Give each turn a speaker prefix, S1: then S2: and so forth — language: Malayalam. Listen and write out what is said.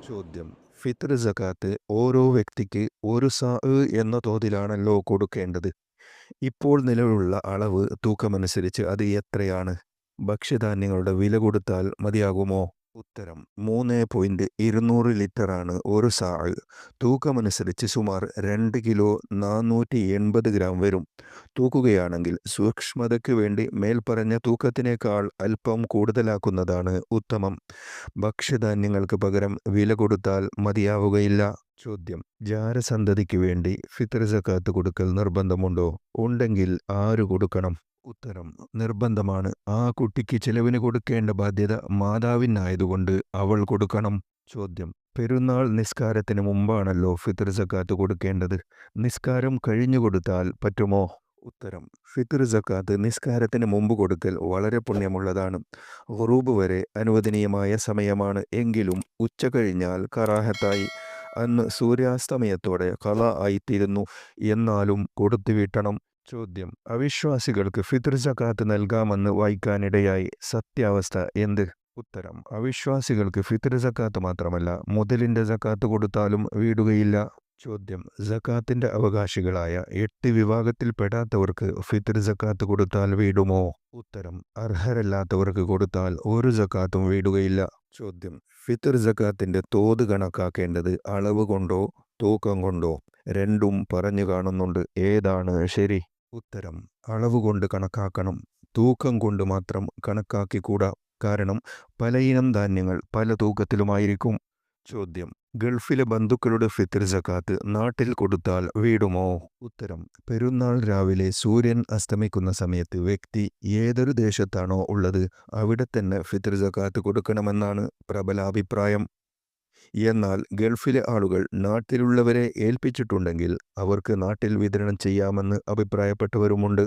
S1: ചോദ്യം: ഫിത്ർ സകാത്ത് ഓരോ വ്യക്തിക്ക് ഒരു സാ എന്ന തോതിലാണല്ലോ കൊടുക്കേണ്ടത്. ഇപ്പോൾ നിലവിലുള്ള അളവ് തൂക്കമനുസരിച്ച് അത് എത്രയാണ്? ഭക്ഷ്യധാന്യങ്ങളുടെ വില കൊടുത്താൽ മതിയാകുമോ? ഉത്തരം: 3.200 ലിറ്ററാണ് ഒരു സാ. തൂക്കമനുസരിച്ച് സുമാർ 2 കിലോ 480 ഗ്രാം വരും. തൂക്കുകയാണെങ്കിൽ സൂക്ഷ്മതയ്ക്ക് വേണ്ടി മേൽപ്പറഞ്ഞ തൂക്കത്തിനേക്കാൾ അല്പം കൂടുതലാക്കുന്നതാണ് ഉത്തമം. ഭക്ഷ്യധാന്യങ്ങൾക്ക് പകരം വില കൊടുത്താൽ മതിയാവുകയില്ല. ചോദ്യം: ജാരസന്തതിക്ക് വേണ്ടി ഫിത്ർ സക്കാത്ത് കൊടുക്കൽ നിർബന്ധമുണ്ടോ? ഉണ്ടെങ്കിൽ ആര് കൊടുക്കണം? ഉത്തരം: നിർബന്ധമാണ്. ആ കുട്ടിക്ക് ചിലവിന് കൊടുക്കേണ്ട ബാധ്യത മാതാവിനായതുകൊണ്ട് അവൾ കൊടുക്കണം. ചോദ്യം: പെരുന്നാൾ നിസ്കാരത്തിന് മുമ്പാണല്ലോ ഫിത്ർ സക്കാത്ത് കൊടുക്കേണ്ടത്. നിസ്കാരം കഴിഞ്ഞു കൊടുത്താൽ പറ്റുമോ? ഉത്തരം: ഫിത്ർ സക്കാത്ത് നിസ്കാരത്തിന് മുമ്പ് കൊടുക്കൽ വളരെ പുണ്യമുള്ളതാണ്. ഖുറൂബ് വരെ അനുവദനീയമായ സമയമാണ്. എങ്കിലും ഉച്ച കഴിഞ്ഞാൽ കറാഹത്തായി. അന്ന് സൂര്യാസ്തമയത്തോടെ ഖള ആയിത്തീരുന്നു. എന്നാലും കൊടുത്തു വീട്ടണം. ചോദ്യം: അവിശ്വാസികൾക്ക് ഫിത്ർ സക്കാത്ത് നൽകാമെന്ന് വായിക്കാനിടയായി. സത്യാവസ്ഥ എന്ത്? ഉത്തരം: അവിശ്വാസികൾക്ക് ഫിത്ർ സക്കാത്ത് മാത്രമല്ല, മുതലിന്റെ സക്കാത്ത് കൊടുത്താലും വീടുകയില്ല. ചോദ്യം: സക്കാത്തിന്റെ അവകാശികളായ 8 വിഭാഗത്തിൽപ്പെടാത്തവർക്ക് ഫിത്ർ സക്കാത്ത് കൊടുത്താൽ വീടുമോ? ഉത്തരം: അർഹരല്ലാത്തവർക്ക് കൊടുത്താൽ ഒരു സക്കാത്തും വീടുകയില്ല. ചോദ്യം: ഫിത്ർ സക്കാത്തിന്റെ തോത് കണക്കാക്കേണ്ടത് അളവ് കൊണ്ടോ തൂക്കം കൊണ്ടോ? രണ്ടും പറഞ്ഞു കാണുന്നുണ്ട്. ഏതാണ് ശരി? ഉത്തരം: അളവ് കൊണ്ട് കണക്കാക്കണം. തൂക്കം കൊണ്ട് മാത്രം കണക്കാക്കിക്കൂടാ. കാരണം പലയിനം ധാന്യങ്ങൾ പല തൂക്കത്തിലുമായിരിക്കും. ചോദ്യം: ഗൾഫിലെ ബന്ധുക്കളുടെ ഫിത്ർ സക്കാത്ത് നാട്ടിൽ കൊടുത്താൽ വീടുമോ? ഉത്തരം: പെരുന്നാൾ രാവിലെ സൂര്യൻ അസ്തമിക്കുന്ന സമയത്ത് വ്യക്തി ഏതൊരു ദേശത്താണോ ഉള്ളത് അവിടെ തന്നെ ഫിത്ർ സക്കാത്ത് കൊടുക്കണമെന്നാണ് പ്രബലാഭിപ്രായം. എന്നാൽ ഗൾഫിലെ ആളുകൾ നാട്ടിലുള്ളവരെ ഏൽപ്പിച്ചിട്ടുണ്ടെങ്കിൽ അവർക്ക് നാട്ടിൽ വിതരണം ചെയ്യാമെന്ന് അഭിപ്രായപ്പെട്ടവരുമുണ്ട്.